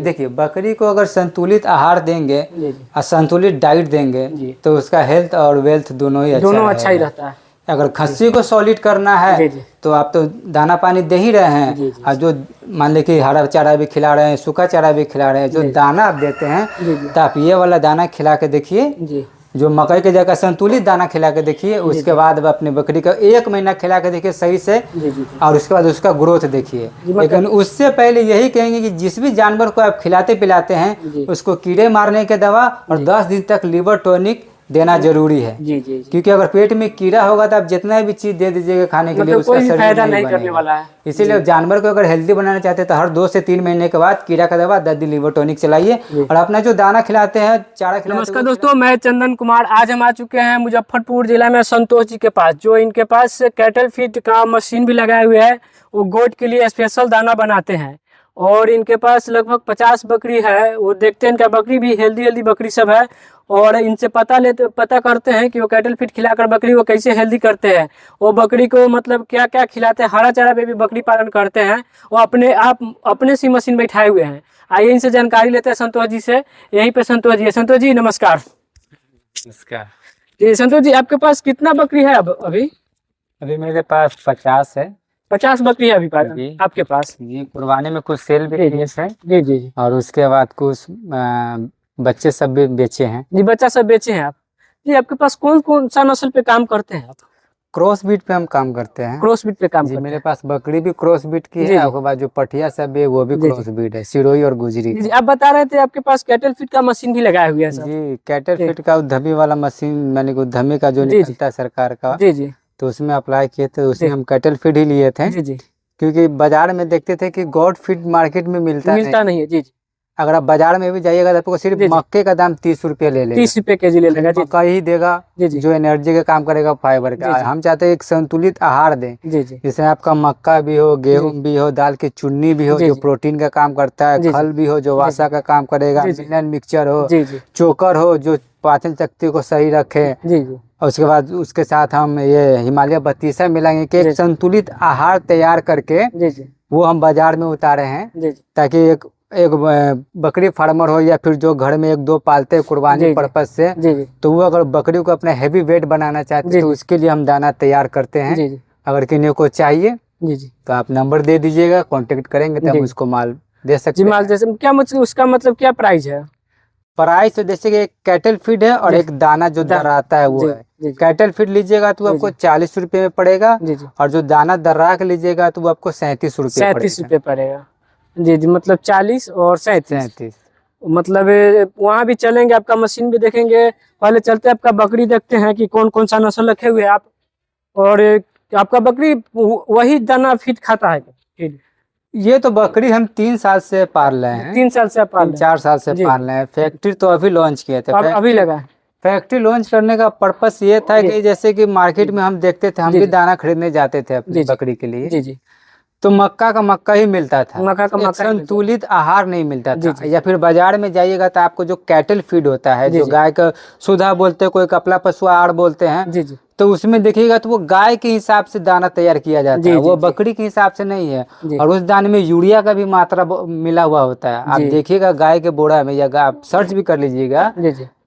देखिए बकरी को अगर संतुलित आहार देंगे और संतुलित डाइट देंगे तो उसका हेल्थ और वेल्थ दोनों ही अच्छा ही रहता है। अगर खस्सी को सॉलिड करना है तो आप तो दाना पानी दे ही रहे हैं, और जो मान ले कि हरा चारा भी खिला रहे हैं, सूखा चारा भी खिला रहे हैं, जो दाना आप देते हैं तो आप ये वाला दाना खिला के देखिए, जो मकई के जगह संतुलित दाना खिला के देखिए, उसके बाद अपनी बकरी का 1 महीना खिला के देखिए सही से, और उसके बाद उसका ग्रोथ देखिए। लेकिन उससे पहले यही कहेंगे कि जिस भी जानवर को आप खिलाते पिलाते हैं उसको कीड़े मारने के दवा और 10 दिन तक लिवर टॉनिक देना जरूरी है। क्योंकि अगर पेट में कीड़ा होगा तो आप जितना भी चीज दे दीजिएगा खाने के लिए उसका शरीर फायदा नहीं करने वाला है। इसीलिए जानवर को अगर हेल्दी बनाना चाहते हैं तो हर 2 से 3 महीने के बाद कीड़ा का दवा 10 दिन लिवर टॉनिक चलाइए, और अपना जो दाना खिलाते हैं चारा खिलाते हैं। नमस्कार दोस्तों, मैं चंदन कुमार। आज हम आ चुके हैं मुजफ्फरपुर जिला में संतोष जी के पास, जो इनके पास कैटल फीड का मशीन भी लगाए हुए है। वो गोट के लिए स्पेशल दाना बनाते हैं, और इनके पास लगभग 50 बकरी है। वो देखते हैं इनका बकरी भी हेल्दी बकरी सब है, और इनसे पता करते हैं कि वो कैटल फीड खिलाकर बकरी को कैसे हेल्दी करते हैं। वो बकरी को मतलब क्या क्या खिलाते हैं, हरा चारा पे भी बकरी पालन करते हैं। वो अपने सी मशीन बैठाए हुए हैं। आइए इनसे जानकारी लेते हैं संतोष जी से। यहीं पे संतोष जी है। संतोष जी नमस्कार। नमस्कार जी संतोष जी, आपके पास कितना बकरी है अभी? अभी मेरे पास 50 है। 50 बकरी है अभी आपके पास? जी, कुर्बानी में कुछ सेल भी किए हैं। जी। और उसके बाद कुछ बच्चे सब भी बेचे हैं। जी, बच्चा सब बेचे हैं आप। जी, आपके पास कौन सा नस्ल पे काम करते हैं आप? क्रॉस बीट पे हम काम करते हैं। क्रॉस बीट पे काम जी, करते मेरे पास बकरी भी क्रॉस बीट की है, उसके बाद जो पठिया सब है वो भी क्रॉस बीट है, सिरोही और गुजरी। जी, आप बता रहे थे आपके पास कैटल फीड का मशीन भी लगाया हुआ है सर। जी, कैटल फीड का उद्यमी वाला मशीन, मैंने उद्यमी का जो निकलता है सरकार का, जी तो उसमें अप्लाई किए थे, उसमें हम कैटल फीड ही लिए थे। जी, क्योंकि बाजार में देखते थे कि गॉड फीड मार्केट में मिलता नहीं है। जी, अगर आप बाजार में भी जाइएगा तो आपको सिर्फ मक्के का दाम 30 रुपये ले लेगा, 30 रुपये केजी ले लेगा। मक्का ही देगा जो एनर्जी का काम करेगा, फाइबर का। हम चाहते हैं एक संतुलित आहार दें, जिसमें आपका मक्का भी हो, गेहूं भी हो, दाल की चुन्नी भी हो जो प्रोटीन का काम करता है, खल भी हो जो वासा का काम करेगा, मिलन मिक्सचर हो, चोकर हो जो पाचन शक्ति को सही रखे, और उसके बाद उसके साथ हम ये हिमालय बत्तीसा मिलाएंगे कि एक संतुलित आहार तैयार करके वो हम बाजार में उतारे हैं, ताकि एक बकरी फार्मर हो या फिर जो घर में 1-2 पालते हैं कुर्बानी पर्पज से, तो वो अगर बकरी को अपना हैवी वेट बनाना चाहते हैं तो उसके लिए हम दाना तैयार करते हैं। अगर किसी को चाहिए तो आप नंबर दे दीजिएगा, कांटेक्ट करेंगे तो हम उसको माल दे सकते हैं। माल जैसे क्या मतलब उसका मतलब क्या प्राइस है? प्राइस तो जैसे कि एक कैटल फीड है और एक दाना जो दर्राता है वो है। कैटल फीड लीजिएगा तो आपको 40 रुपये में पड़ेगा, और जो दाना दर्रा के लीजिएगा तो वो आपको 37 रुपये पड़ेगा। जी, मतलब 40 और 37। मतलब वहाँ भी चलेंगे, आपका मशीन भी देखेंगे। पहले चलते आपका बकरी देखते हैं कि कौन सा नस्ल रखे हुए आप, और आपका बकरी वही दाना फीड खाता है? ये तो बकरी हम 3 साल से पाल रहे हैं। 3 साल से पाल 4 साल से पाल रहे हैं। फैक्ट्री तो अभी लॉन्च किए थे, अभी लगा। फैक्ट्री लॉन्च करने का पर्पस ये था कि जैसे कि मार्केट में हम देखते थे, हम भी दाना खरीदने जाते थे अपनी बकरी के लिए, तो मक्का का मक्का ही मिलता था, संतुलित आहार नहीं मिलता था। या फिर बाजार में जाइएगा तो आपको जो कैटल फीड होता है, जो गाय का सुधा बोलते हैं, कोई कपला पशु आहार बोलते हैं, तो उसमें देखिएगा तो वो गाय के हिसाब से दाना तैयार किया जाता है, वो बकरी के हिसाब से नहीं है। और उस दाने में यूरिया का भी मात्रा मिला हुआ होता है। आप देखिएगा गाय के बोरा में, या आप सर्च भी कर लीजिएगा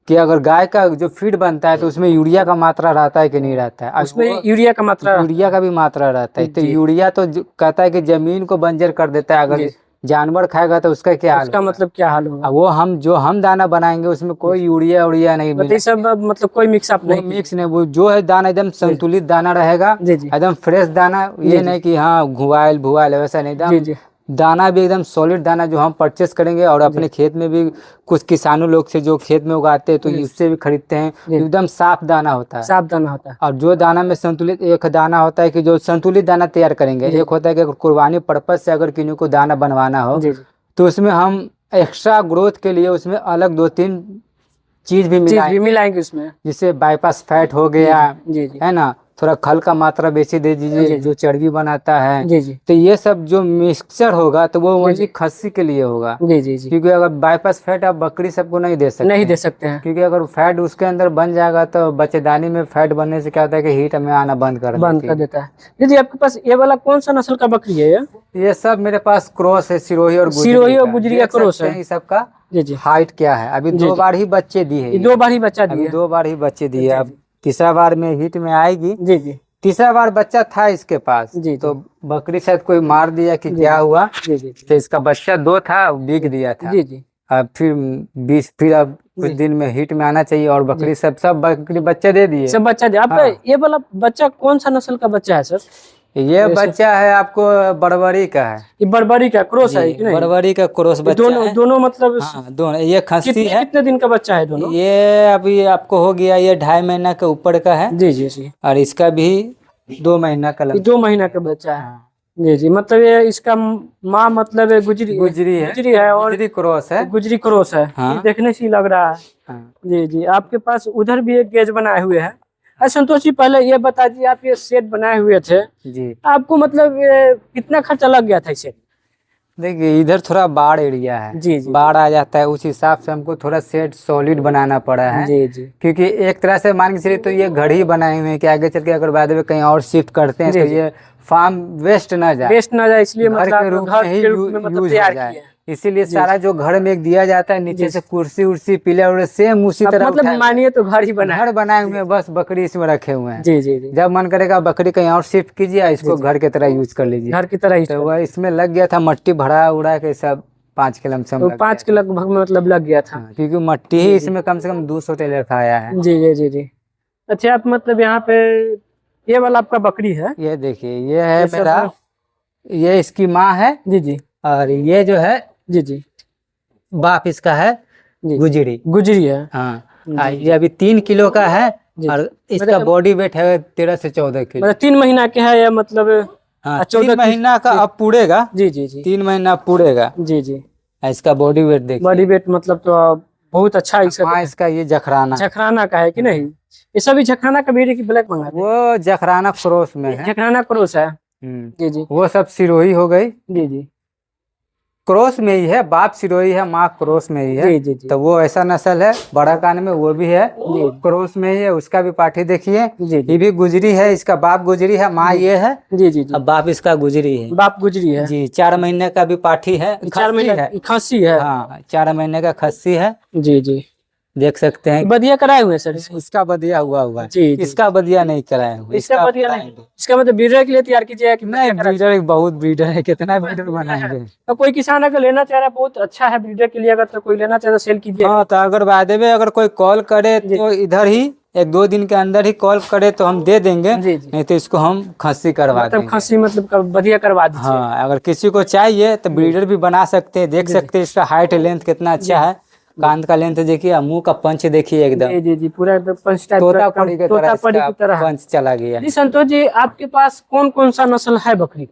कि अगर गाय का जो फीड बनता है तो उसमें यूरिया का मात्रा रहता है कि नहीं रहता है। उसमें यूरिया का भी मात्रा रहता है। तो यूरिया तो कहता है कि जमीन को बंजर कर देता है, अगर जानवर खाएगा तो उसका क्या हाल, उसका मतलब क्या हाल होगा? वो हम दाना बनाएंगे उसमें कोई यूरिया नहीं मिलेगा, सब मतलब कोई मिक्स नहीं। वो जो है दाना एकदम संतुलित दाना रहेगा, एकदम फ्रेश दाना। ये नहीं कि हाँ घुआल भुआल, वैसा नहीं। दाना भी एकदम सॉलिड दाना जो हम परचेस करेंगे, और अपने खेत में भी कुछ किसानों लोग से जो खेत में उगाते हैं तो उससे भी खरीदते हैं, एकदम साफ दाना होता है। और जो दाना में संतुलित, एक दाना होता है कि जो संतुलित दाना तैयार करेंगे, एक होता है कि कुर्बानी पर्पज से अगर किसी को दाना बनवाना हो तो उसमें हम एक्स्ट्रा ग्रोथ के लिए उसमें अलग 2-3 चीज भी मिलाएंगे उसमें, जिससे बाईपास फैट हो गया है ना, थोड़ा खल का मात्रा बेसी दे दीजिए, जो चर्बी बनाता है। जी जी तो ये सब जो मिक्सचर होगा तो वो वही खस्सी के लिए होगा। जी जी जी क्योंकि अगर बाईपास फैट आप बकरी सबको नहीं दे सकते, नहीं दे सकते हैं। क्योंकि अगर फैट उसके अंदर बन जाएगा तो बच्चेदानी में फैट बनने से क्या होता है कि हीट में आना बंद कर देता है। जी आपके पास ये वाला कौन सा नस्ल का बकरी है? ये सब मेरे पास क्रॉस है, सिरोही और गुजरी का क्रॉस है। ये सबका जी जी हाइट क्या है? अभी 2 बार ही बच्चे दिए है, 2 बार ही बच्चा दिए, अभी 2 बार ही बच्चे दिए। अब तीसरा बार में हीट में आएगी। जी जी तीसरा बार बच्चा था इसके पास, जी तो बकरी शायद कोई मार दिया कि क्या हुआ। जी जी तो इसका बच्चा 2 था, बिक दिया था। जी जी अब फिर अब कुछ दिन में हीट में आना चाहिए और बकरी सब बकरी बच्चे दे दिए, सब बच्चा दिया। आपका ये वाला बच्चा कौन सा नस्ल का बच्चा है सर? ये बच्चा है आपको बर्बरी का है। ये बर्बरी का क्रॉस है कि नहीं? बर्बरी का क्रॉस बच्चा है। दोनों मतलब हाँ, दोनों। ये खस्सी है। कितने दिन का बच्चा है दोनों? ये अभी आपको हो गया, ये 2.5 महीना के ऊपर का है। जी जी जी और इसका भी 2 महीना का 2 महीना का बच्चा है। हाँ। जी जी मतलब ये इसका माँ मतलब गुजरी है और गुजरी क्रॉस है। गुजरी क्रॉस है। हाँ। ये देखने से ही लग रहा है। हाँ। जी जी आपके पास उधर भी एक गेज बनाए हुए हैं। संतोष जी पहले ये बता दीजिए, आप ये शेड बनाए हुए थे जी, आपको मतलब कितना खर्चा लग गया था इसे? देखिए इधर थोड़ा बाढ़ एरिया है। जी जी बाढ़ आ जाता है, उस हिसाब से हमको थोड़ा सेट सॉलिड बनाना पड़ा है। जी जी क्योंकि एक तरह से मान के चलिए तो ये घड़ी बनाए हुए हैं कि आगे चल के अगर बाद में कहीं और शिफ्ट करते हैं तो ये फार्म वेस्ट ना जाए, इसलिए घर के रूप में ही यूज हो जाए। इसीलिए सारा जो घर में एक दिया जाता है, नीचे से कुर्सी उर्सी पिलर उलर सेम उसी तरह मतलब मानिए तो घर ही घर बनाए हुए हैं, बस बकरी इसमें रखे हुए हैं। जी जी जी जब मन करेगा बकरी कहीं और शिफ्ट कीजिए, इसको घर की तरह यूज कर लीजिए। घर की तरह ही। तो वह इसमें लग गया था मट्टी भरा उड़ा के सब 5 के लमसम, 5 के लगभग में मतलब लग गया था। क्योंकि मट्टी ही इसमें कम से कम 200 टेलर खाया है। जी जी जी जी अच्छा आप मतलब यहाँ पे ये वाला आपका बकरी है? ये देखिए ये है मेरा, ये इसकी माँ है। जी जी और ये जो है जी जी बाप इसका है गुजरी है। हाँ, ये अभी 3 किलो का है और इसका बॉडी वेट है 13 से 14 किलो। मतलब 3 महीना के है या मतलब? हाँ, 3 महीना का अब पूरेगा। जी जी जी 3 महीना पूरेगा। जी जी इसका बॉडी वेट देखिए, बॉडी वेट मतलब तो बहुत अच्छा इसका ये जखराना का है कि नहीं? ये सभी जखराना का भी ब्लैक मंगा वो जखराना क्रॉस में है। जखराना क्रॉस है। जी जी वो सब सिरोही हो गई। जी जी क्रॉस में ही है, बाप सिरोही है, माँ क्रॉस में ही है। जी जी जी तो वो ऐसा नस्ल है, बड़ा कान में वो भी है, क्रॉस में ही है। उसका भी पाठी देखिए, ये भी गुजरी है, इसका बाप गुजरी है, माँ ये है। जी जी जी अब बाप इसका गुजरी है, बाप गुजरी है। जी 4 महीने का भी पाठी है, 4 महीने खस्सी है। हाँ 4 महीने का खस्सी है। जी जी देख सकते हैं। बदिया कराए हुए सर? इसका बदिया हुआ है जी, इसका बदिया नहीं कराए हुए। इसका बदिया नहीं, इसका मतलब ब्रीडर के लिए तैयार कीजिए कि नहीं? ब्रीडर बहुत ब्रीडर है, कितना ब्रीडर बनाएंगे। तो कोई किसान अगर लेना चाह रहा है, बहुत अच्छा है ब्रीडर के लिए, अगर तो कोई लेना चाहे तो सेल कीजिए। हाँ, तो अगर बाद में अगर कोई कॉल करे तो इधर ही 1-2 दिन के अंदर ही कॉल करे तो हम दे देंगे। नहीं तो इसको हम खस्सी करवा देंगे। खस्सी मतलब बदिया करवा दीजिए। हाँ, अगर किसी को चाहिए तो ब्रीडर भी बना सकते हैं। देख सकते हैं इसका हाइट लेंथ कितना अच्छा है, कान का लेंथ देखिए, मुंह का पंच देखिए, एकदम जी जी जी पूरा पंच टाइप तोतापरी की तरह पंच चला गया। जी संतोष जी आपके पास कौन कौन सा नस्ल है बकरी?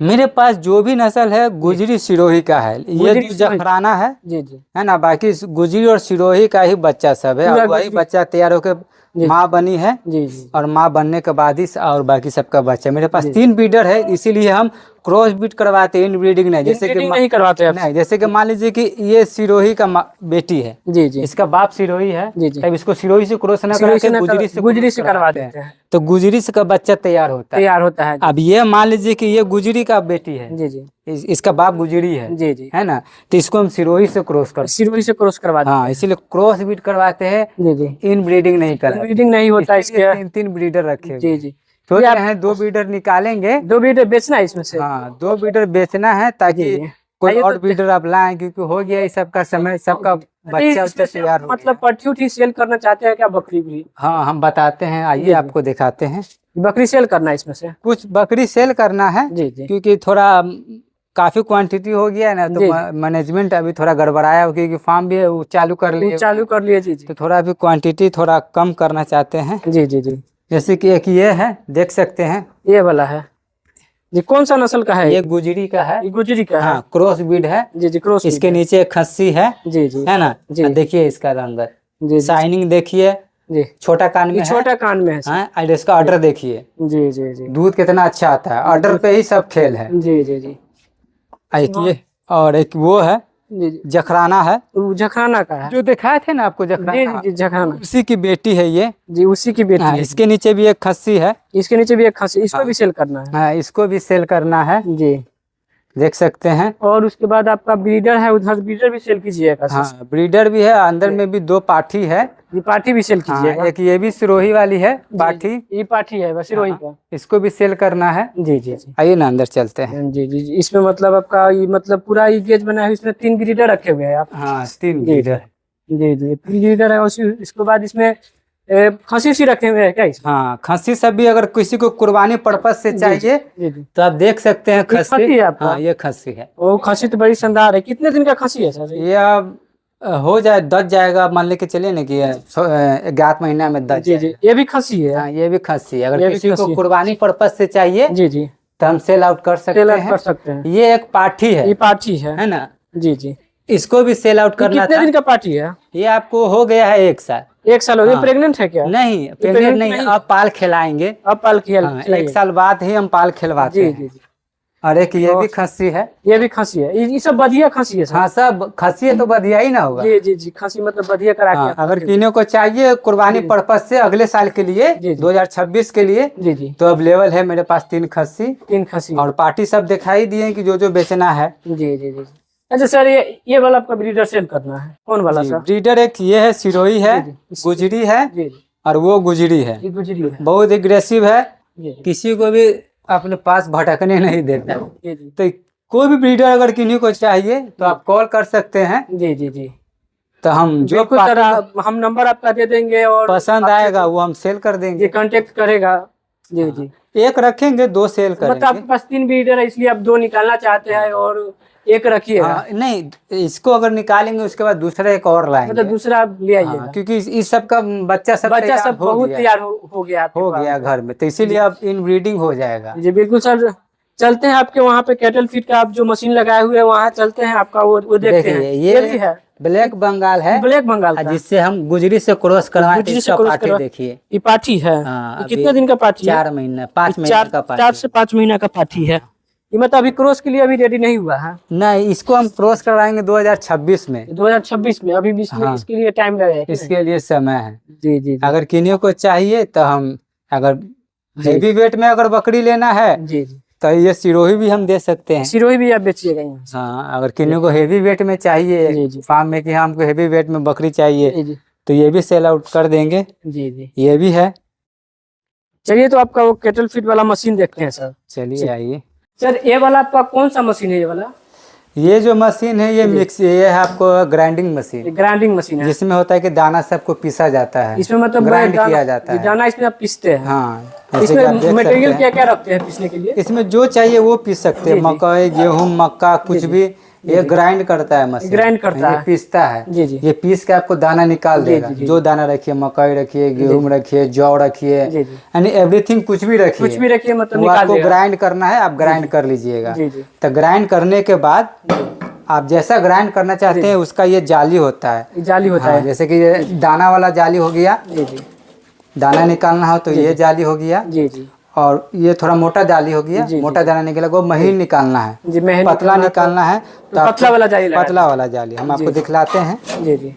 मेरे पास जो भी नस्ल है गुजरी सिरोही का है। ये जो जखराना है जी जी है ना, बाकी गुजरी और सिरोही का ही बच्चा सब है। और वही बच्चा तैयार होकर माँ बनी है। जी जी और माँ बनने के बाद ही और बाकी सबका बच्चा। मेरे पास 3 ब्रीडर है, इसीलिए हम क्रॉस ब्रीड करवाते हैं, इन ब्रीडिंग नहीं। जैसे कि नहीं करवाते नहीं, जैसे कि मान लीजिए कि ये सिरोही का बेटी है। जी जी इसका बाप सिरोही है। जी जी तब इसको सिरोही से क्रॉस न करके गुजरी से करवा देते हैं, तो गुजरी से का बच्चा तैयार होता है। अब ये मान लीजिए कि ये गुजरी का बेटी है। जी जी इसका बाप गुजरी है। जी जी है ना, तो इसको हम सिरोही से क्रॉस करवाते हैं। हाँ, इसीलिए क्रॉस ब्रीड करवाते हैं। जी जी इन ब्रीडिंग नहीं करवाते। ब्रीडिंग नहीं होता इसके। 3 ब्रीडर रखे। जी जी सोच रहे हैं 2 ब्रीडर निकालेंगे। 2 ब्रीडर बेचना है इसमें से? हाँ, 2 ब्रीडर बेचना है ताकि कोई और ब्रीडर आप लाएं, क्योंकि हो गया इस सबका समय, सबका बच्चा तैयार हो। मतलब पट्टी उठी सेल करना चाहते हैं क्या बकरी भी? हाँ, हम बताते हैं, आइए आपको दिखाते हैं। बकरी सेल करना है इसमें से? कुछ बकरी सेल करना है। जी जी क्योंकि थोड़ा काफी क्वांटिटी हो गया है ना, तो मैनेजमेंट अभी थोड़ा गड़बड़ाया, क्योंकि फार्म भी चालू कर लिए। जी जी तो थोड़ा अभी क्वांटिटी थोड़ा कम करना चाहते हैं। जी जी जी जैसे कि एक ये है, देख सकते हैं, ये वाला है जी। कौन सा नस्ल का है? ये गुजरी का है। गुजरी का? हाँ, क्रॉस ब्रीड है। जी जी इसके नीचे खस्सी है। जी जी है ना, देखिए इसका रंग, शाइनिंग देखिए, जी। छोटा कान में ये है। छोटा कान में है सर। हाँ, और इसका ऑर्डर देखिए, जी जी जी दूध कितना अच्छा आता है, ऑर्डर पे ही सब खेल है। जी जी जी एक ये और एक वो है जी जी। जखराना है, वो जखराना का है। जो दिखाए थे ना आपको जी जखराना, जी जी जखराना। उसी की बेटी है ये। जी उसी की बेटी हाँ, है। इसके नीचे भी एक खस्सी है। इसके नीचे भी एक खस्सी, इसको हाँ। भी सेल करना है। हाँ, इसको भी सेल करना है, जी। देख सकते हैं। और उसके बाद आपका ब्रीडर है, उधर ब्रीडर भी सेल कीजिएगा सर। हाँ, ब्रीडर भी है, अंदर में भी 2 पाठी है। ये पाठी भी सेल हाँ, कीजिएगा। एक ये भी सिरोही वाली है पाठी, ये पाठी है बस रोही का। इसको भी सेल करना है। जी जी जी आइए ना अंदर चलते हैं। जी जी जी। इसमें मतलब आपका ये मतलब पूरा ये गेज बना है, इसमें 3 ब्रीडर रखे हुए हैं आप। हाँ, 3 जी ब्रीडर। जी जी 3 ब्रीडर है। और इसके बाद इसमें खसी सी रखे हुए हैं क्या इसमें? हाँ, खस्सी सब भी अगर किसी को कुर्बानी पर्पज से चाहिए जी जी। तो आप देख सकते हैं खस्सी खस्सी। है आपका? हाँ, ये खस्सी है। वो खसी तो बड़ी शानदार है। कितने दिन का खसी है सर? ये अब हो जाए, दस जाएगा, मान लेके चलिए ना कि 11 महीना में 10 जी जी। ये भी खसी है? हाँ, ये भी खस्सी है। ये अगर भी किसी खस्सी को है। कुर्बानी पर्पज से चाहिए जी जी तो हम सेल आउट कर सकते सेल आउट हैं। कर सकते हैं। ये एक पाठी है, ये पाठी है ना? जी जी। इसको भी सेल आउट ये करना कितने था। दिन का पाठी है? ये आपको हो गया है 1 साल। 1 साल हो गया। हाँ। प्रेग्नेंट है क्या? नहीं, प्रेग्नेंट प्रेग्नेंट नहीं, नहीं? अब पाल खिलाएंगे। अब पाल हाँ, 1 साल बाद ही हम पाल खिलवाते जी हैं। जी जी। और एक ये भी खस्सी है। ये भी खसी है। ये सब बढ़िया खसी है सर। हाँ, सब खस्सी है तो बढ़िया ही ना होगा। जी जी जी खसी मतलब बढ़िया करा हाँ, के। अगर किन्हीं को चाहिए कुर्बानी पर्पज से अगले साल के लिए, जी, जी। 2026 के लिए, जी जी तो अवेलेबल है मेरे पास 3 खस्सी 3 खसी। और पार्टी सब दिखाई दिए कि जो जो बेचना है। जी जी जी। अच्छा सर, ये वाला आपका ब्रीडर सेल करना है, कौन वाला सर? ब्रीडर एक ये है, सिरोही है, जी, जी। गुजरी है, जी जी। और वो गुजरी है। ये गुजरी है। बहुत एग्रेसिव है, जी जी। किसी को भी अपने पास भटकने नहीं देता। जी जी तो कोई भी ब्रीडर अगर किन्हीं को चाहिए तो आप कॉल कर सकते हैं। जी जी जी। तो हम जो बिल्कुल सर, हम नंबर आपका दे देंगे और पसंद आएगा वो हम सेल कर देंगे। जी कांटेक्ट करेगा। जी जी। एक रखेंगे, 2 सेल मतलब करेंगे। आपके पास 3 ब्रीडर है, इसलिए आप 2 निकालना चाहते हैं और एक रखिएगा। हाँ, नहीं, इसको अगर निकालेंगे उसके बाद दूसरा एक और लाएंगे। मतलब दूसरा आप ले आइएगा। हाँ, क्योंकि इस सब का बच्चा सब बहुत तैयार हो गया आपके हो पास। गया घर में, तो इसीलिए अब इन ब्रीडिंग हो जाएगा। जी बिल्कुल सर। चलते हैं आपके वहाँ पे कैटल फीड का आप जो मशीन लगाए हुए हैं वहाँ चलते हैं, आपका वो देखते हैं। देखिए, भी है ब्लैक बंगाल है, ब्लैक बंगाल का, जिससे हम गुजरी से क्रॉस करवाए। गुजरी से क्रॉस करवा। देखिए, ये पाठी है। हाँ, ये कितने दिन का पाठी है? 4 महीना 5 महीना का पाठी। 4 से 5 महीना का पाठी है। ये मतलब अभी क्रॉस के लिए अभी रेडी नहीं हुआ है? नहीं, इसको हम क्रॉस करवाएंगे 2026 में। 2026 में? अभी इसमें हाँ। इसके लिए टाइम लगेगा। इसके लिए समय है। जी जी। अगर किन्हीं को चाहिए तो हम, अगर हेवी वेट में अगर बकरी लेना है जी जी। तो ये सिरोही भी हम दे सकते हैं। सिरोही भी आप बेचिएगा यहाँ? हाँ, अगर किन्हीं को हेवी वेट में चाहिए जी जी। फार्म में कि हमको हेवी वेट में बकरी चाहिए, जी जी तो ये भी सेल आउट कर देंगे। जी जी। ये भी है। चलिए तो आपका वो कैटल फीड वाला मशीन देखते हैं सर। चलिए आइए। सर ये वाला आपका कौन सा मशीन है? ये वाला ये जो मशीन है ये मिक्स, ये है आपको ग्राइंडिंग मशीन, ग्राइंडिंग मशीन है। जिसमें होता है कि दाना सबको पीसा जाता है। इसमें मतलब ग्राइंड किया जाता है। दाना इसमें आप पीसते हैं? हाँ, जैसे कि आप इसमें देख मटेरियल सकते क्या हैं। क्या रखते हैं पीसने के लिए? इसमें जो चाहिए वो पीस सकते हैं, जी, जी। मकई, गेहूं, मक्का, कुछ भी। ये ग्राइंड करता है मशीन, ग्राइंड करता ये है। पीसता है। जी जी ये पीस के आपको दाना निकाल जी, देगा। जी, जी। जो दाना रखिए, मकई रखिए, गेहूं रखिए, जौ रखिए, जी, जी। यानी एवरीथिंग, कुछ भी रखिए, कुछ भी रखिए मतलब वो निकाल आपको देगा। ग्राइंड करना है, आप ग्राइंड कर लीजिएगा। जी जी। तो ग्राइंड करने के बाद आप जैसा ग्राइंड करना चाहते हैं उसका ये जाली होता है। ये जाली होता हाँ, है। जैसे कि ये दाना वाला जाली हो गया, जी जी दाना निकालना हो तो ये जाली हो गया, जी जी और ये थोड़ा मोटा जाली हो गया। जी, मोटा दाना निकला वो महीन निकालना है, जी। मैं पतला निकालना है तो आप पतला वाला जाली लगाएं। पतला वाला जाली हम आपको दिखलाते हैं। जी जी।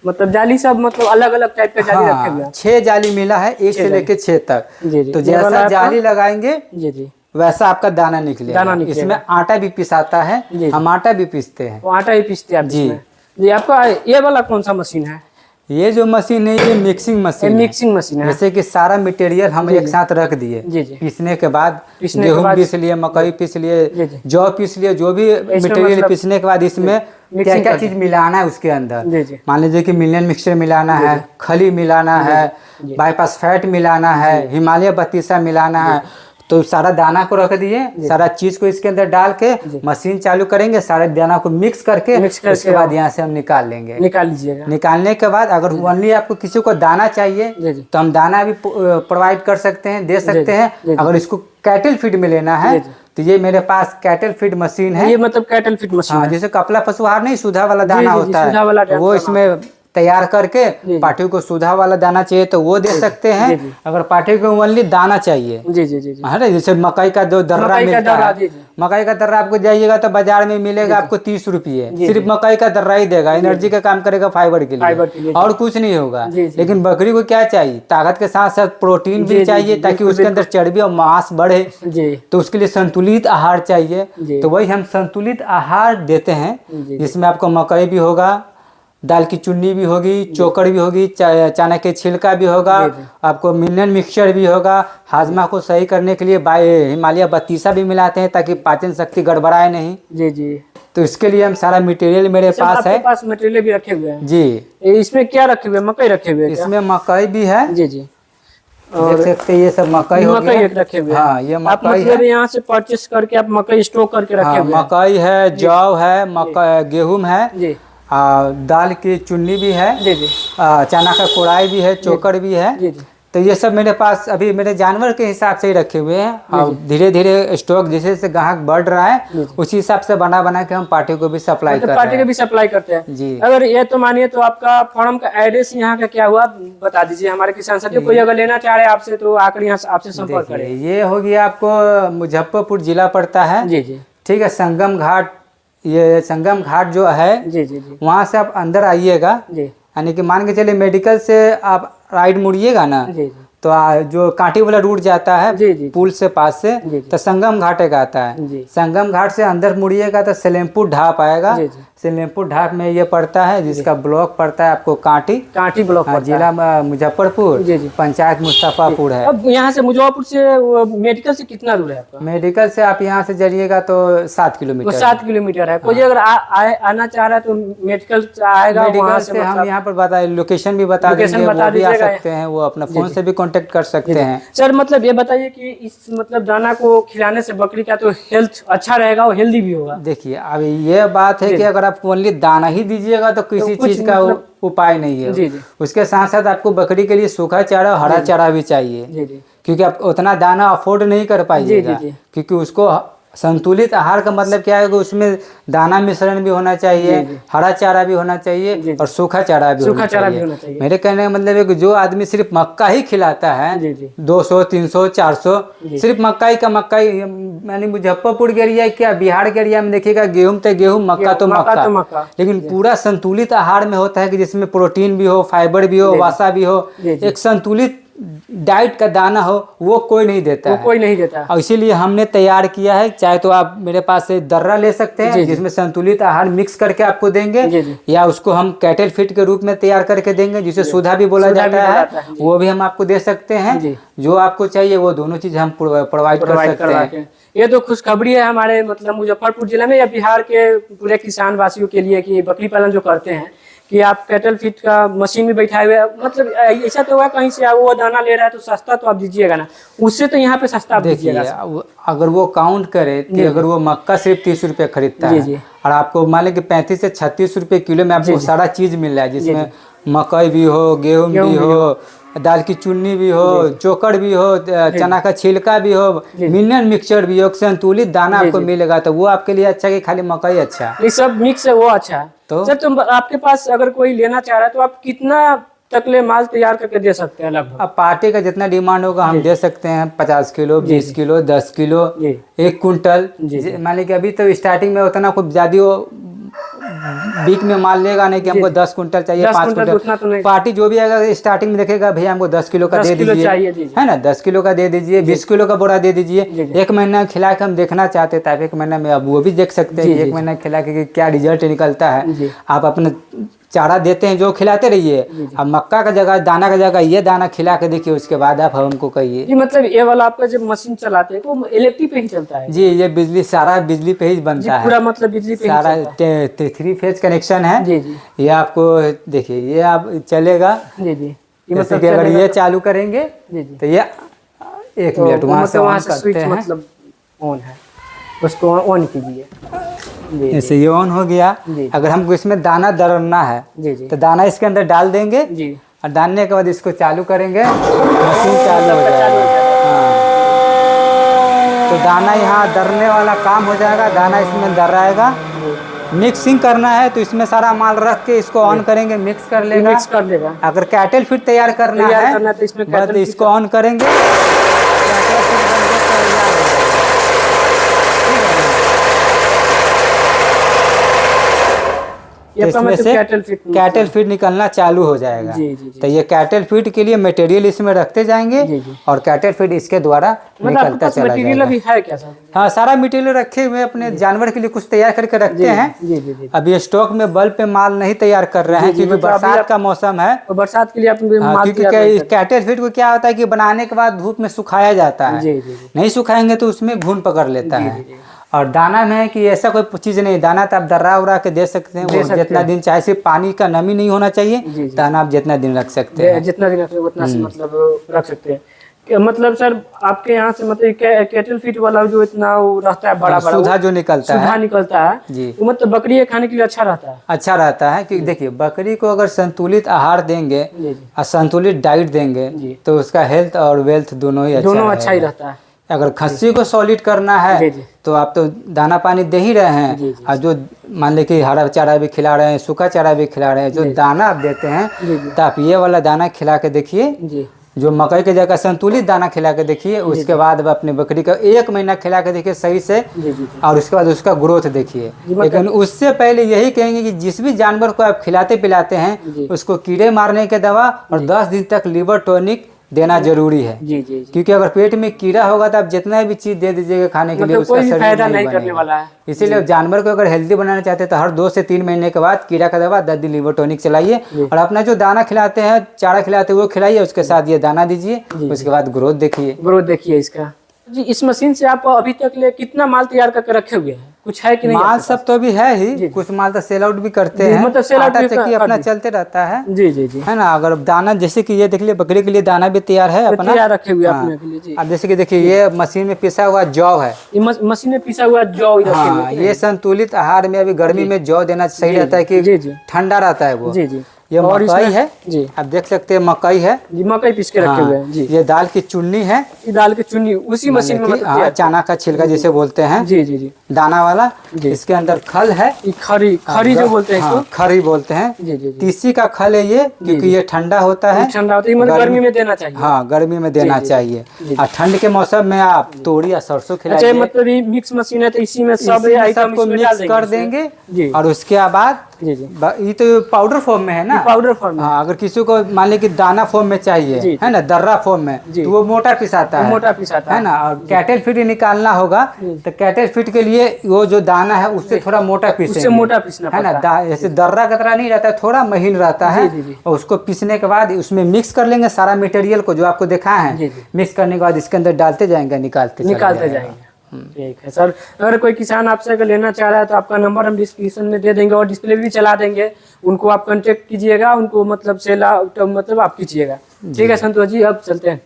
मतलब जाली सब मतलब अलग अलग टाइप का जाली रखे हुए हाँ, हैं? 6 जाली मिला है, 1 से लेके 6 तक। जी जी। तो ये वाला जैसा आपका- जाली लगाएंगे जी जी। वैसा आपका दाना निकलेगा। दाना निकलेगा। इसमें आटा भी पिसाता है, जी। हम आटा भी पीसते हैं। वो आटा ही पीसते हैं आप जी। इसमें? जी। आपका ये वाला कौन सा मशीन है? ये जो मशीन है ये मिक्सिंग मशीन है। मिक्सिंग मशीन है। जैसे कि सारा मटेरियल हम एक साथ रख दिए, जी जी। पीसने के बाद पीसने के गेहूं बाद- पीस लिए, मकई पीस जी, लिए, जी। जौ पीस लिए, जो भी मटेरियल मतलब- पीसने के बाद इसमें क्या मिक्सिंग क्या कर चीज मिलाना है उसके अंदर। जी जी। मान लीजिए कि मिलियन मिक्सचर मिलाना है, खली मिलाना है, बाईपास फैट मिलाना है, हिमालय बत्तीसा मिलाना है, तो सारा दाना को रख दिए, सारा चीज को इसके अंदर डाल के मशीन चालू करेंगे, सारे दाना को मिक्स करके उसके बाद यहाँ से हम निकाल लेंगे। निकाल लीजिएगा। निकालने के बाद अगर ओनली आपको किसी को दाना चाहिए जी जी। तो हम दाना भी प्रोवाइड कर सकते हैं, दे सकते हैं। अगर इसको कैटल फीड में लेना है तो ये मेरे पास कैटल फीड मशीन है। ये मतलब कैटल फीड मशीन हाँ, है। जैसे कपला पशुहार नहीं, सुधा वाला दाना जी, होता सुधा वाला है, वो इसमें तैयार करके पाठियों को सुधा वाला दाना चाहिए तो वो दे सकते हैं। अगर पाठियों को ओनली दाना चाहिए जी जी जी है ना, जैसे मकई का जो दर्रा मिलता है, मकई का दर्रा आपको जाइएगा तो बाजार में मिलेगा आपको 30 रुपये, सिर्फ मकई का दर्रा ही देगा, एनर्जी का काम करेगा फाइबर के लिए, और कुछ नहीं होगा। लेकिन बकरी को क्या चाहिए, ताकत के साथ साथ प्रोटीन भी चाहिए ताकि उसके अंदर चर्बी और मांस बढ़े, तो उसके लिए संतुलित आहार चाहिए। तो वही हम संतुलित आहार देते हैं, जिसमें आपको मकई भी होगा, दाल की चुन्नी भी होगी, चोकर भी होगी, चना के छिलका भी होगा, आपको मिनरल मिक्सचर भी होगा। हाजमा को सही करने के लिए हिमालय बत्तीसा भी मिलाते हैं ताकि पाचन शक्ति गड़बड़ाए नहीं। जी जी। तो इसके लिए हम सारा मटेरियल मेरे पास है। पास मटेरियल भी रखे हुए हैं जी। इसमें क्या रखे हुए हैं? मकई रखे हुए हैं? इसमें मकई भी है। जी जी। देख सकते हैं ये सब मकई हो गया। रखे हुए। हाँ, ये मकई मतलब यहाँ से परचेस करके आप मकई स्टोर करके रखे हुए हैं? मकई है, जौ है, मकई गेहूं है जी, दाल की चुन्नी भी है जी जी, चना का कोड़ाई भी है, चोकर भी है जी जी। तो ये सब मेरे पास अभी मेरे जानवर के हिसाब से ही रखे हुए हैं, और धीरे धीरे स्टॉक जैसे जैसे ग्राहक बढ़ रहा है उसी हिसाब से बना बना के हम पार्टी को भी सप्लाई करते हैं। पार्टी को भी सप्लाई करते हैं जी। अगर ये तो मानिए तो आपका फार्म का एड्रेस यहाँ का क्या हुआ बता दीजिए हमारे किसान साथी, कोई अगर लेना चाह रहे हैं आपसे तो आकर यहाँ आपसे संपर्क करें। ये हो गया आपको मुजफ्फरपुर जिला पड़ता है जी जी, ठीक है। संगम घाट, ये संगम घाट जो है जी जी, वहाँ से आप अंदर आइएगा, यानी कि मान के चलिए मेडिकल से आप राइट मुड़िएगा ना जी, तो जो कांटी वाला रूट जाता है जी, जी, पुल से पास से जी, तो संगम घाट एक आता है। संगम घाट से अंदर मुड़िएगा तो सलेमपुर ढाप आएगा। सलेमपुर ढाप में ये पड़ता है, जिसका ब्लॉक पड़ता है आपको कांटी ब्लॉक, जिला मुजफ्फरपुर, पंचायत मुस्तफापुर है। अब यहाँ से मुजफ्फरपुर से मेडिकल से कितना दूर है आपका? मेडिकल से आप यहाँ से जाइएगा तो 7 किलोमीटर। 7 किलोमीटर है। कोई अगर आना चाह रहा है तो मेडिकल आएगा, मेडिकल से हम यहाँ पर बता लोकेशन भी बता देंगे, वो भी आ सकते हैं, वो अपना फोन से भी कांटेक्ट कर सकते हैं। सर मतलब ये बताइए कि इस मतलब दाना को खिलाने से बकरी का तो हेल्थ अच्छा रहेगा और हेल्दी भी होगा? देखिए अब ये बात है कि अगर आप ओनली दाना ही दीजिएगा तो किसी चीज का उपाय नहीं है जी जी। उसके साथ साथ आपको बकरी के लिए सूखा चारा, हरा चारा भी चाहिए जी जी। क्योंकि आप उतना दाना अफोर्ड नहीं कर पाइएगा, क्योंकि उसको संतुलित आहार का मतलब क्या है कि उसमें दाना मिश्रण भी होना चाहिए, हरा चारा भी होना चाहिए और सूखा चारा भी होना चाहिए। मेरे कहने का मतलब है कि जो आदमी सिर्फ मक्का ही खिलाता है 200 300 400 सिर्फ मक्का यानी मुजफ्फरपुर के एरिया क्या बिहार के एरिया में देखिएगा गेहूं तो गेहूं, मक्का तो मक्का, लेकिन पूरा संतुलित आहार में होता है कि जिसमें प्रोटीन भी हो, फाइबर भी हो, वसा भी हो, एक संतुलित डाइट का दाना हो, वो कोई नहीं देता है। कोई नहीं देता। और इसीलिए हमने तैयार किया है। चाहे तो आप मेरे पास से दर्रा ले सकते हैं जिसमें संतुलित आहार मिक्स करके आपको देंगे, या उसको हम कैटल फीड के रूप में तैयार करके देंगे जिसे सुधा भी बोला जाता है, वो भी हम आपको दे सकते हैं। जो आपको चाहिए वो दोनों चीज हम प्रोवाइड कर सकते हैं। ये तो खुशखबरी है हमारे मतलब मुजफ्फरपुर जिले में या बिहार के पूरे किसान वासियों के लिए कि बकरी पालन जो करते हैं कि आप कैटल फीड का मशीन भी बैठाए हुए, मतलब ऐसा तो हुआ कहीं से वो दाना ले रहा है तो सस्ता तो आप दीजिएगा ना, उससे तो यहाँ पे सस्ता आप दीजिएगा। अगर वो काउंट करे कि अगर वो मक्का सिर्फ 30 रुपए खरीदता है और आपको मान लें कि 35 से 36 रुपए किलो में आपको सारा चीज मिल रहा है, जिसमें मकई भी हो, गेहूं भी हो, दाल की चुन्नी भी हो, चोकर भी हो, चना का छिलका भी हो, मिनरल मिक्सचर भी हो, संतुलित दाना आपको मिलेगा, तो वो आपके लिए अच्छा कि खाली मकई अच्छा? ये सब मिक्स है, वो अच्छा है। तो सर तुम आपके पास अगर कोई लेना चाह रहा है तो आप कितना तकले माल तैयार करके दे सकते हैं लगभग? अब पार्टी का जितना डिमांड होगा हम दे सकते हैं। 50 किलो, 20 किलो, 10 किलो, 1 कुंटल। मान लीजिए अभी तो स्टार्टिंग में उतना कुछ ज्यादा बीक में माल लेगा नहीं कि हमको 10 कुंटल चाहिए, 5 कुंटल। पार्टी जो भी आएगा स्टार्टिंग में देखेगा भैया हमको 10 किलो का दे दीजिए, है ना, 10 किलो का दे दीजिए, 20 किलो का बोरा दे दीजिए। 1 महीना खिला के हम देखना चाहते थे, 1 महीना में अब वो भी देख सकते हैं 1 महीना खिला के क्या रिजल्ट निकलता है। आप अपने चारा देते हैं जो खिलाते रहिए, अब मक्का का जगह, दाना का जगह ये दाना खिला के देखिए, उसके बाद आप हमको कहिए। मतलब ये वाला आपका जब मशीन चलाते हैं तो इलेक्ट्रिक पे ही चलता है? जी, ये बिजली सारा बिजली पे ही बनता है, पूरा मतलब बिजली पे सारा 3 फेज कनेक्शन है जी जी। ये आपको देखिए ये आप चलेगा जी जी, मतलब अगर ये चालू करेंगे जी जी तो ये 1 मिनट वहाँ से ऑन करते हैं, मतलब ऑन है, उसको ऑन कीजिए। जैसे ये ऑन हो गया। अगर हमको इसमें दाना दरना है तो दाना इसके अंदर डाल देंगे और डालने के बाद इसको चालू करेंगे, मशीन चालू हो जाएगा। तो दाना यहाँ दरने वाला काम हो जाएगा, दाना इसमें दर्राएगा मिक्सिंग करना है तो इसमें सारा माल रख के इसको ऑन करेंगे, मिक्स कर लेगा। मिक्स कर देगा। अगर कैटल फीड तैयार करना है तो इसमें बस इसको ऑन करेंगे, कैटल फीड बन के तैयार हो जाएगा। तो इसमें से कैटल फीड निकलना चालू हो जाएगा। तो ये कैटल फीड के लिए मटेरियल इसमें रखते जाएंगे और कैटल फीड इसके द्वारा निकलता चला जाएगा। अभी है क्या सर? हाँ, सारा मटेरियल रखे हुए अपने जानवर के लिए कुछ तैयार करके रखते हैं। अभी स्टॉक में बल्ब पे माल नहीं तैयार कर रहे हैं क्योंकि बरसात का मौसम है। बरसात के लिए क्योंकि कैटल फीड को क्या होता है कि बनाने के बाद धूप में सुखाया जाता है, नहीं सुखाएंगे तो उसमें घुन पकड़ लेता है। और दाना में है कि ऐसा कोई चीज नहीं, दाना तो आप दर्रा उरा के दे सकते हैं, वो जितना दिन चाहे, सिर्फ पानी का नमी नहीं होना चाहिए। दाना आप जितना दिन रख सकते हैं, जितना दिन उतना से मतलब रख सकते हैं। मतलब सर आपके यहाँ से मतलब कैटल फीड वाला जो इतना वो रहता है बड़ा सुधा जो निकलता है जी, वो मतलब बकरी के खाने के लिए अच्छा रहता है। अच्छा रहता है क्योंकि देखिए बकरी को अगर संतुलित आहार देंगे और संतुलित डाइट देंगे तो उसका हेल्थ और वेल्थ दोनों ही अच्छा ही रहता है। अगर खस्सी को सॉलिड करना है तो आप तो दाना पानी दे ही रहे हैं, और जो मान ले कि हरा चारा भी खिला रहे हैं, सूखा चारा भी खिला रहे हैं, जो दाना आप देते हैं तो आप ये वाला दाना खिला के देखिए, जो मकई के जगह संतुलित दाना खिला के देखिए। उसके बाद अपनी बकरी का 1 महीना खिला के देखिए सही से, और उसके बाद उसका ग्रोथ देखिए। लेकिन उससे पहले यही कहेंगे कि जिस भी जानवर को आप खिलाते पिलाते हैं उसको कीड़े मारने के दवा और 10 दिन तक लिवर टॉनिक देना जरूरी है। क्योंकि अगर पेट में कीड़ा होगा तो आप जितना भी चीज दे दीजिएगा खाने के लिए उसका शरीर फायदा नहीं करने वाला है। इसीलिए जानवर को अगर हेल्दी बनाना चाहते हैं तो हर 2 से 3 महीने के बाद कीड़ा का दवा 10 दिन लिवर टॉनिक चलाइए, और अपना जो दाना खिलाते हैं, चारा खिलाते हैं वो खिलाइए, उसके साथ ये दाना दीजिए, उसके बाद ग्रोथ देखिए इसका। जी, इस मशीन से आप अभी तक ले कितना माल तैयार करके रखे हुए हैं? कुछ है कि नहीं? माल सब तो अभी है ही, कुछ माल तो सेल आउट भी करते हैं, मतलब सेल आउट चक्की अपना चलते रहता है। जी है ना। अगर दाना जैसे कि ये देख लिये, बकरी के लिए दाना भी तैयार है अपना, तैयार रखे हुए अपने के लिए। अब जैसे कि देखिए ये मशीन में पिसा हुआ जौ है, मशीन में पिसा हुआ जौ। हाँ, ये संतुलित आहार में अभी गर्मी में जौ देना सही रहता है कि ठंडा रहता है वो। ये मकई है जी, आप देख सकते हैं मकई है जी, मकई पीस के रखे हुए हैं जी। ये दाल की चुन्नी है, ये दाल की चुन्नी उसी मशीन में मतलब चना का छिलका जिसे बोलते हैं जी, दाना वाला। इसके अंदर खल है, खरी जो बोलते हैं इसको, खरी बोलते हैं। तीसी का खल है ये, क्योंकि ये ठंडा होता है, मतलब गर्मी में देना चाहिए। हाँ, गर्मी में देना चाहिए। और ठंड के मौसम में आप तोरी या सरसों खिलाइए। मतलब ये मिक्स मशीन है तो इसी में सब आइटम को मिक्स कर देंगे, और उसके बाद ये तो पाउडर फॉर्म में है ना, पाउडर फॉर्म। हाँ, अगर किसी को मान ली कि दाना फॉर्म में चाहिए है ना, दर्रा फॉर्म में, तो वो मोटा पिसाता है ना। और कैटल फीड निकालना होगा तो कैटल फीड के लिए वो जो दाना है उससे थोड़ा मोटा पीसना है ना। जैसे दर्रा का तरह नहीं रहता है, थोड़ा महीन रहता है। और उसको पीसने के बाद उसमें मिक्स कर लेंगे सारा मटेरियल को जो आपको देखा है। मिक्स करने के बाद इसके अंदर डालते जाएंगे, निकालते जाएंगे। ठीक है सर। अगर कोई किसान आपसे अगर लेना चाह रहा है तो आपका नंबर हम डिस्क्रिप्शन में दे देंगे और डिस्प्ले भी चला देंगे, उनको आप कांटेक्ट कीजिएगा, उनको मतलब सेल मतलब आप कीजिएगा। ठीक है संतोष जी, अब चलते हैं।